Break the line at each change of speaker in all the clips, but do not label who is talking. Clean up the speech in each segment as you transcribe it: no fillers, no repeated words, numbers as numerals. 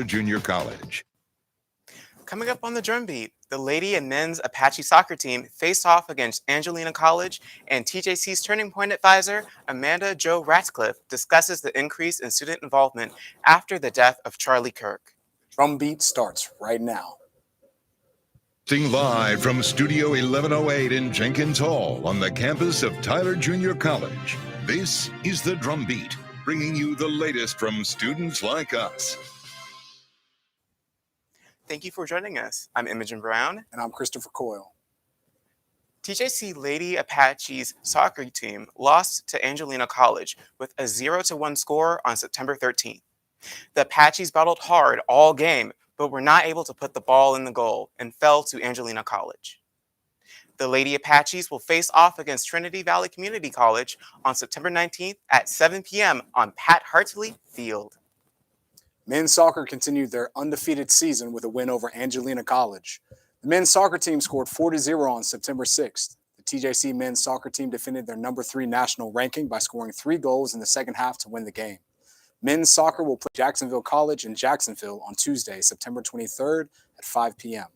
Junior College.
Coming up on the DrumBeat, the lady and men's Apache soccer team faced off against Angelina College, and TJC's Turning Point advisor, Amanda Jo Ratcliffe, discusses the increase in student involvement after the death of Charlie Kirk.
DrumBeat starts right now.
Live from Studio 1108 in Jenkins Hall on the campus of Tyler Junior College. This is the DrumBeat, bringing you the latest from students like us.
Thank you for joining us. I'm Imogen Brown.
And I'm Christopher Coyle.
TJC Lady Apache's soccer team lost to Angelina College with a 0-1 score on September 13th. The Apaches battled hard all game, but were not able to put the ball in the goal and fell to Angelina College. The Lady Apaches will face off against Trinity Valley Community College on September 19th at 7 p.m. on Pat Hartley Field.
Men's soccer continued their undefeated season with a win over Angelina College. The men's soccer team scored 4-0 on September 6th. The TJC men's soccer team defended their number 3 national ranking by scoring 3 goals in the second half to win the game. Men's soccer will play Jacksonville College in Jacksonville on Tuesday, September 23rd at 5 p.m.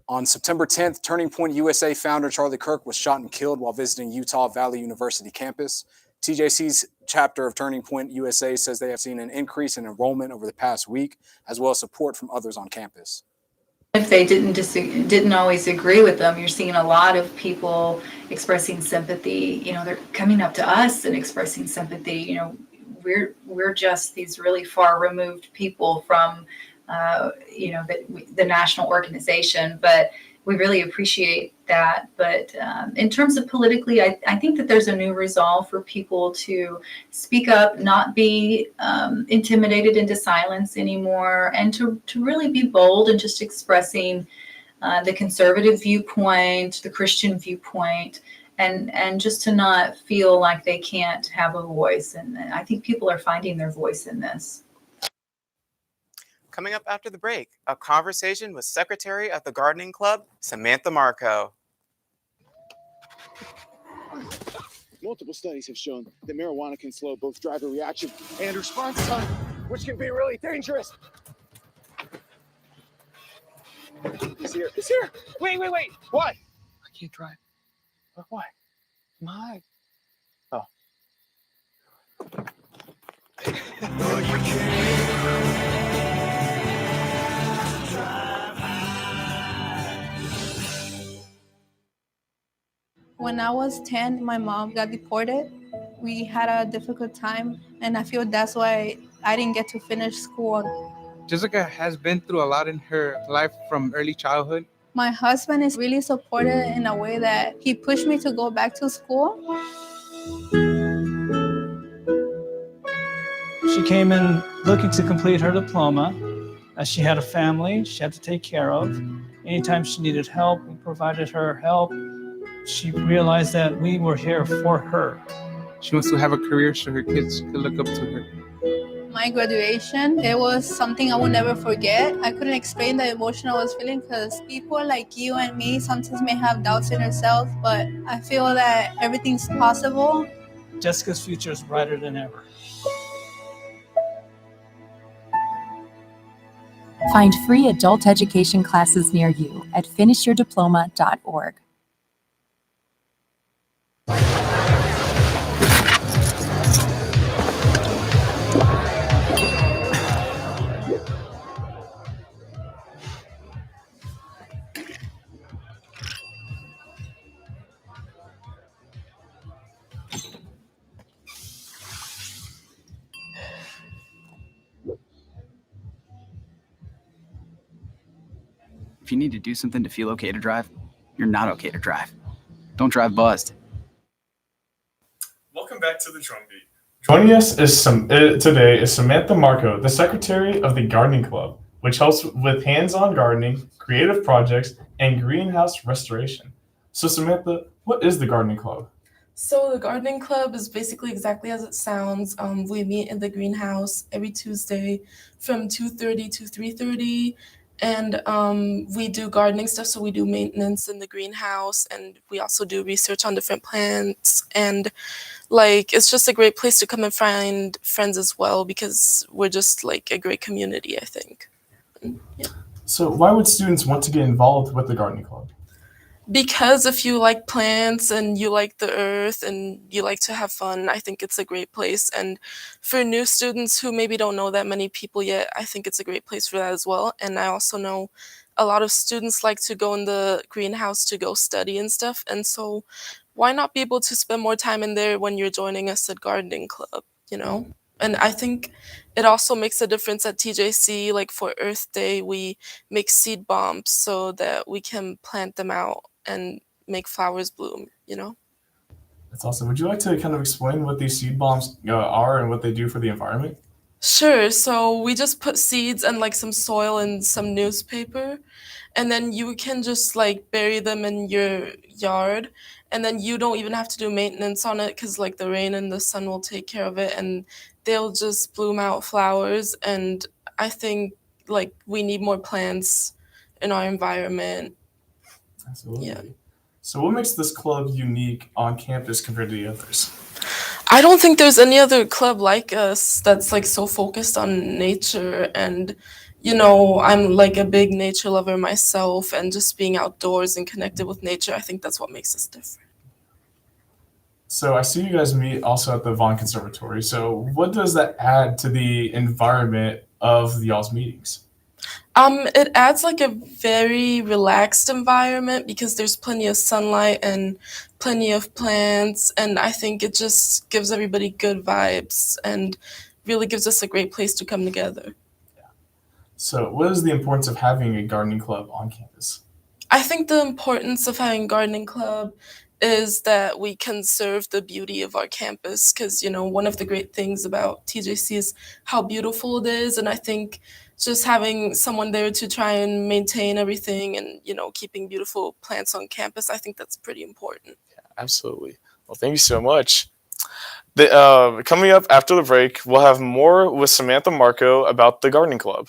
On September 10th, Turning Point USA founder Charlie Kirk was shot and killed while visiting Utah Valley University campus. TJC's chapter of Turning Point USA says they have seen an increase in enrollment over the past week, as well as support from others on campus.
If they didn't always agree with them, you're seeing a lot of people expressing sympathy. They're coming up to us and expressing sympathy. We're just these really far removed people from, the national organization, but we really appreciate that. But in terms of politically, I think that there's a new resolve for people to speak up, not be intimidated into silence anymore, and to really be bold and just expressing the conservative viewpoint, the Christian viewpoint, and just to not feel like they can't have a voice. And I think people are finding their voice in this.
Coming up after the break, a conversation with Secretary of the Gardening Club, Samantha Marco.
Multiple studies have shown that marijuana can slow both driver reaction and response time, which can be really dangerous. He's here. He's here. Wait. What? I can't drive. Why? My. Oh.
When I was 10, my mom got deported. We had a difficult time, and I feel that's why I didn't get to finish school.
Jessica has been through a lot in her life from early childhood.
My husband is really supportive in a way that he pushed me to go back to school.
She came in looking to complete her diploma. As she had a family she had to take care of. Anytime she needed help, we provided her help. She realized that we were here for her.
She wants to have a career so her kids could look up to her.
My graduation, it was something I will never forget. I couldn't explain the emotion I was feeling because people like you and me sometimes may have doubts in ourselves, but I feel that everything's possible.
Jessica's future is brighter than ever.
Find free adult education classes near you at finishyourdiploma.org.
If you need to do something to feel okay to drive, you're not okay to drive. Don't drive buzzed.
Welcome back to the DrumBeat. Joining us today is Samantha Marco, the Secretary of the Gardening Club, which helps with hands-on gardening, creative projects, and greenhouse restoration. So Samantha, what is the Gardening Club?
So the Gardening Club is basically exactly as it sounds. We meet in the greenhouse every Tuesday from 2:30 to 3:30, And we do gardening stuff, so we do maintenance in the greenhouse, and we also do research on different plants. And like, it's just a great place to come and find friends as well, because we're just like a great community, I think. And, yeah.
So why would students want to get involved with the gardening club?
Because if you like plants and you like the earth and you like to have fun, I think it's a great place. And for new students who maybe don't know that many people yet, I think it's a great place for that as well. And I also know a lot of students like to go in the greenhouse to go study and stuff. And so why not be able to spend more time in there when you're joining us at gardening club, you know? And I think it also makes a difference at TJC. Like for Earth Day, we make seed bombs so that we can plant them out and make flowers bloom, you know?
That's awesome. Would you like to kind of explain what these seed bombs are and what they do for the environment?
Sure. So we just put seeds and like some soil and some newspaper, and then you can just like bury them in your yard, and then you don't even have to do maintenance on it because like the rain and the sun will take care of it, and they'll just bloom out flowers. And I think like we need more plants in our environment.
Absolutely.
Yeah.
So what makes this club unique on campus compared to the others?
I don't think there's any other club like us that's like so focused on nature. And you know, I'm like a big nature lover myself, and just being outdoors and connected with nature, I think that's what makes us different.
So I see you guys meet also at the Vaughn Conservatory. So what does that add to the environment of y'all's meetings?
It adds like a very relaxed environment because there's plenty of sunlight and plenty of plants, and I think it just gives everybody good vibes and really gives us a great place to come together.
So what is the importance of having a gardening club on campus?
I think the importance of having gardening club is that we conserve the beauty of our campus, because you know, one of the great things about TJC is how beautiful it is, and I think just having someone there to try and maintain everything and, you know, keeping beautiful plants on campus, I think that's pretty important.
Absolutely. Well, thank you so much. Coming up after the break, we'll have more with Samantha Marco about the gardening club.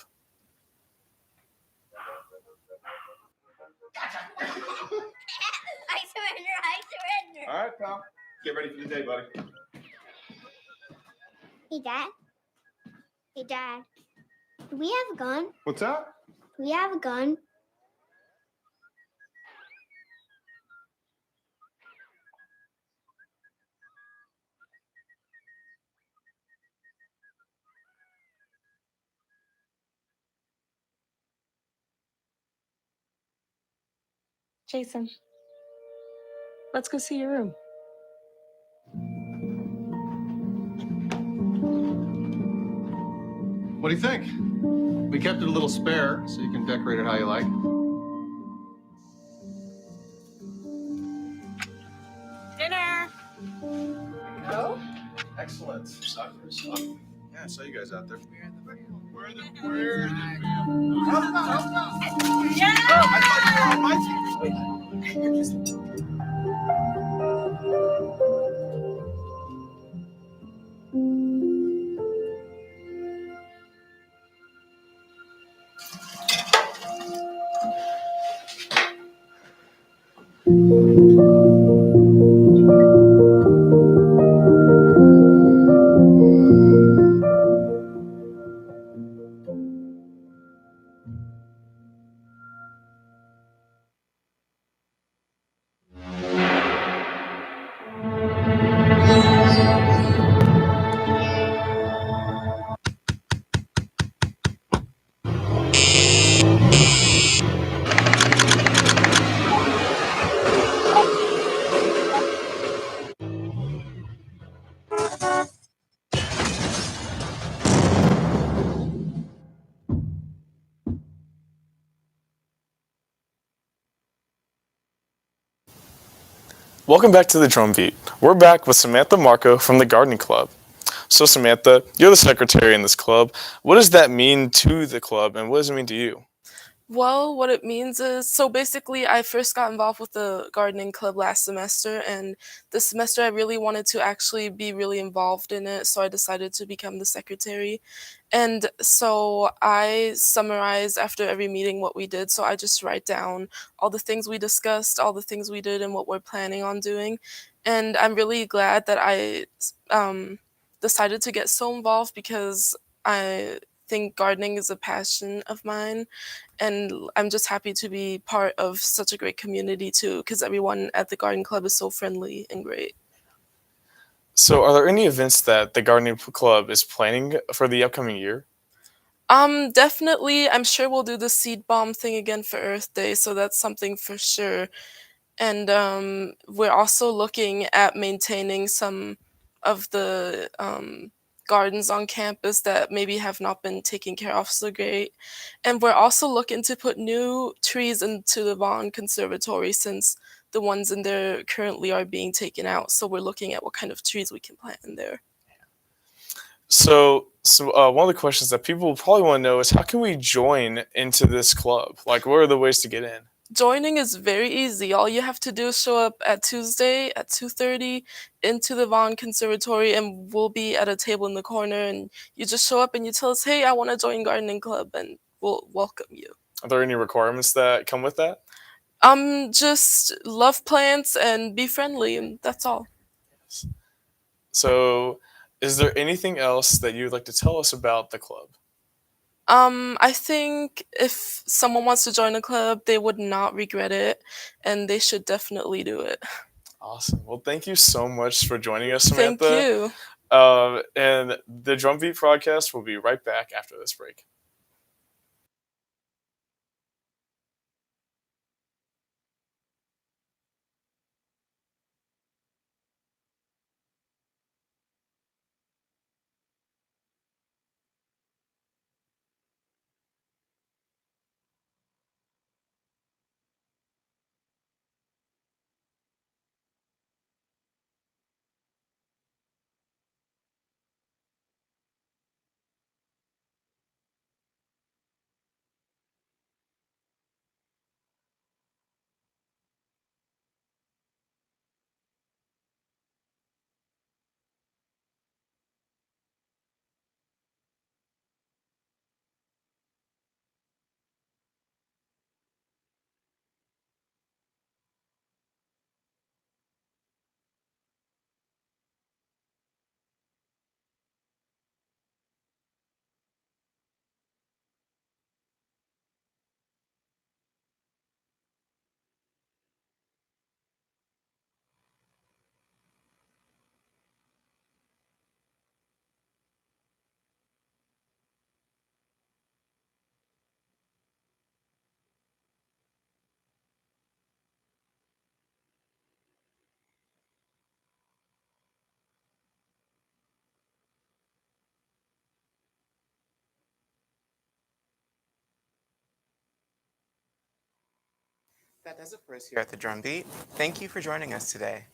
I surrender.
All right, pal. Get ready for the day, buddy.
Hey, Dad. Hey, Dad. Do we have a gun?
What's that?
Do we have a gun?
Jason, let's go see your room.
What do you think? We kept it a little spare, so you can decorate it how you like.
Dinner.
Go. Excellent. Soccer. Yeah, I saw you guys out there. We're in the field.
Yeah!
Oh, I thought you were on my team.
Welcome back to the DrumBeat. We're back with Samantha Marco from the Gardening Club. So Samantha, you're the secretary in this club. What does that mean to the club, and what does it mean to you?
Well, what it means is, so basically, I first got involved with the gardening club last semester, and this semester I really wanted to actually be really involved in it, so I decided to become the secretary. And so I summarize after every meeting what we did, so I just write down all the things we discussed, all the things we did, and what we're planning on doing. And I'm really glad that I decided to get so involved because I think gardening is a passion of mine, and I'm just happy to be part of such a great community too, because everyone at the garden club is so friendly and great.
So, are there any events that the gardening club is planning for the upcoming year?
Definitely, I'm sure we'll do the seed bomb thing again for Earth Day, so that's something for sure. And we're also looking at maintaining some of the gardens on campus that maybe have not been taken care of so great. And we're also looking to put new trees into the Vaughn Conservatory since the ones in there currently are being taken out. So we're looking at what kind of trees we can plant in there.
So one of the questions that people will probably want to know is how can we join into this club? Like, what are the ways to get in?
Joining is very easy. All you have to do is show up at Tuesday at 2:30 into the Vaughn Conservatory, and we'll be at a table in the corner. And you just show up and you tell us, "Hey, I want to join gardening club," and we'll welcome you.
Are there any requirements that come with that?
Just love plants and be friendly, and that's all.
So, is there anything else that you would like to tell us about the club?
I think if someone wants to join a club, they would not regret it, and they should definitely do it.
Awesome. Well, thank you so much for joining us,
Thank
Samantha.
you.
And the DrumBeat podcast will be right back after this break.
That does it for us here at the DrumBeat. Thank you for joining us today.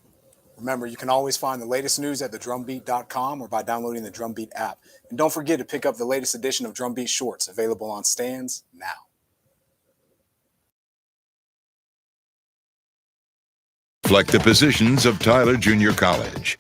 Remember, you can always find the latest news at thedrumbeat.com or by downloading the DrumBeat app. And don't forget to pick up the latest edition of DrumBeat Shorts, available on stands now.
Reflect the positions of Tyler Junior College.